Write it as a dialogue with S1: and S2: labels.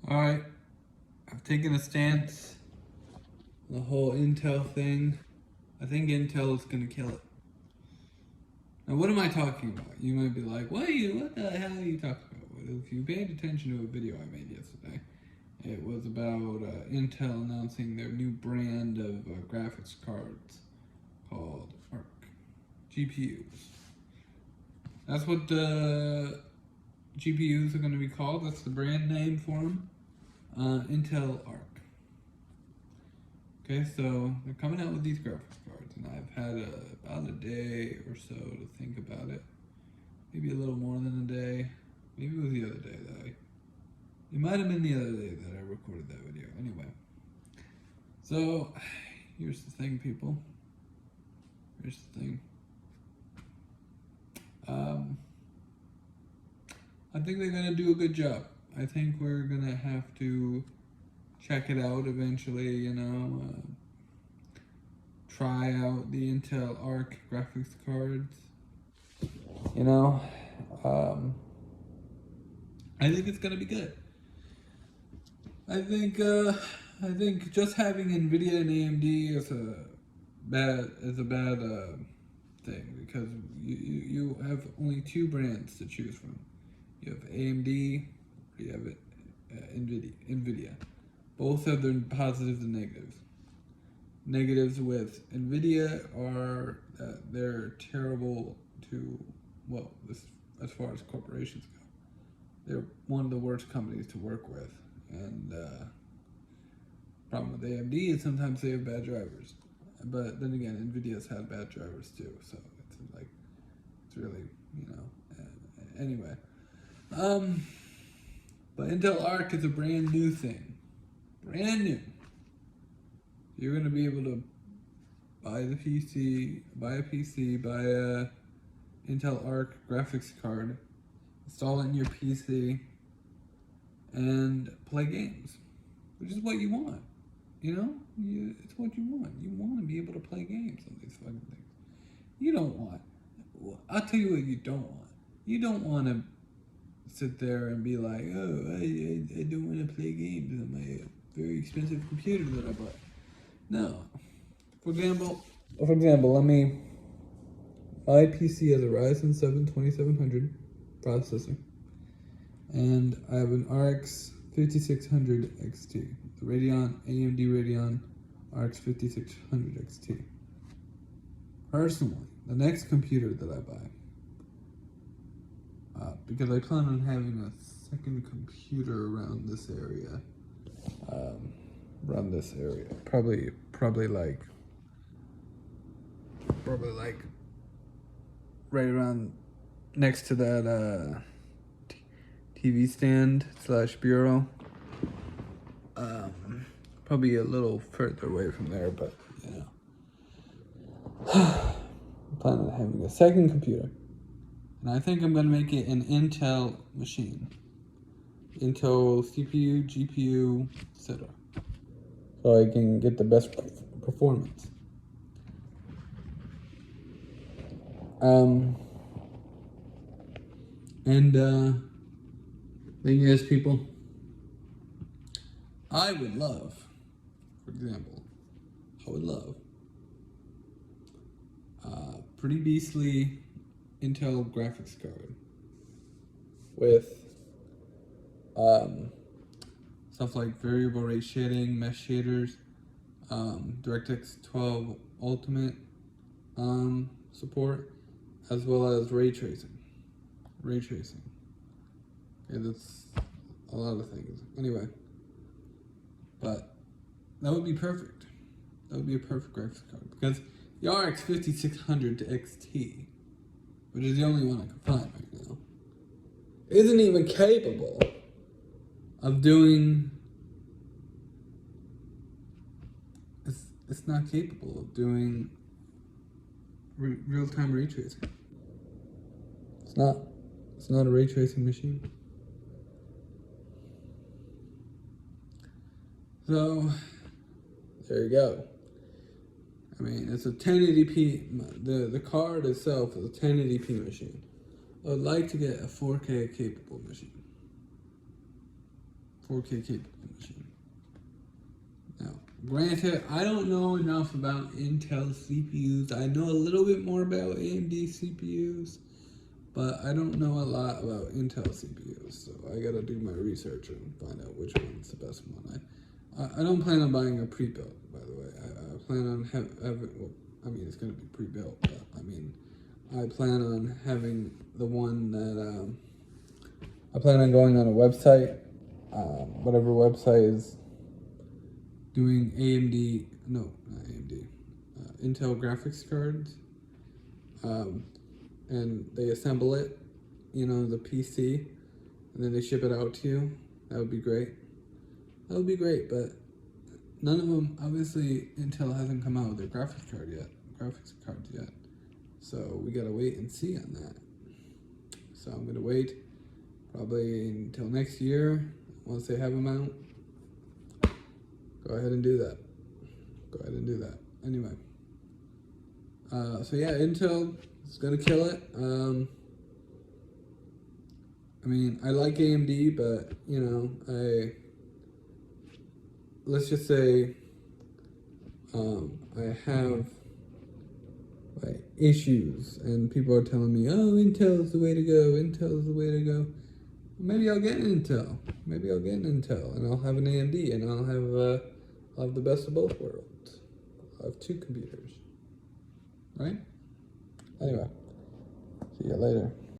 S1: Alright, I've taken a stance on the whole Intel thing. I think Intel is going to kill it. Now, what am I talking about? You might be like, what the hell are you talking about? Well, if you paid attention to a video I made yesterday, it was about Intel announcing their new brand of graphics cards called ARC GPUs. That's what the GPUs are going to be called. That's the brand name for them. Intel ARC. Okay, so they're coming out with these graphics cards, and I've had about a day or so to think about it. Maybe a little more than a day. Maybe it was the other day it might have been the other day that I recorded that video. Anyway, so here's the thing, people. Here's the thing. I think they're gonna do a good job. I think we're gonna have to check it out eventually, try out the Intel ARC graphics cards. I think it's gonna be good. I think just having Nvidia and AMD is a bad thing, because you have only two brands to choose from. You have AMD, you have Nvidia. Both have their positives and negatives. Negatives with Nvidia are that they're terrible as far as corporations go. They're one of the worst companies to work with, and problem with AMD is sometimes they have bad drivers. But then again, Nvidia's had bad drivers too, so it's really, anyway. But Intel ARC is a brand new thing. Brand new. You're going to be able to buy a PC, buy a Intel ARC graphics card, install it in your PC, and play games, which is what you want. It's what you want. You want to be able to play games on these fucking things. You don't want. I'll tell you what you don't want. You don't want to sit there and be like, oh, I don't want to play games on my very expensive computer that I bought. No. For example, my PC has a Ryzen 7 2700 processor, and I have an RX 5600 XT, the AMD Radeon RX 5600 XT. Personally, the next computer that I buy, because I plan on having a second computer around this area, probably like right around next to that TV stand / bureau. Probably a little further away from there, but I'm planning on having a second computer. And I think I'm going to make it an Intel machine. Intel CPU, GPU, etc. So I can get the best performance. Thing is, people, I would love pretty beastly Intel graphics card with stuff like variable rate shading, mesh shaders, DirectX 12 Ultimate support, as well as ray tracing. Okay, that's a lot of things. Anyway, but that would be perfect. That would be a perfect graphics card, because the RX 5600 XT, which is the only one I can find right now, isn't even capable of doing. It's not capable of doing real-time ray tracing. It's not a ray tracing machine. So there you go. I mean, it's a 1080p. The card itself is a 1080p machine. I would like to get a 4K capable machine. 4K capable machine. Now, granted, I don't know enough about Intel CPUs. I know a little bit more about AMD CPUs, but I don't know a lot about Intel CPUs. So I gotta do my research and find out which one's the best one. I don't plan on buying a pre-built, by the way. I plan on having, well, I mean, it's gonna be pre-built, but I mean, I plan on having the one that, I plan on going on a website, whatever website is doing AMD, no, not AMD, Intel graphics cards, and they assemble it, you know, the PC, and then they ship it out to you. That would be great. That would be great, but none of them, obviously, Intel hasn't come out with their graphics cards yet. So we gotta wait and see on that. So I'm gonna wait probably until next year. Once they have them out, go ahead and do that. Go ahead and do that. Anyway. So yeah, Intel is gonna kill it. I mean, I like AMD, but you know, let's just say, I have like issues, and people are telling me, "Oh, Intel's the way to go. Intel's the way to go." Maybe I'll get an Intel. Maybe I'll get an Intel, and I'll have an AMD, and I'll have the best of both worlds. I'll have two computers, right? Anyway, see you later.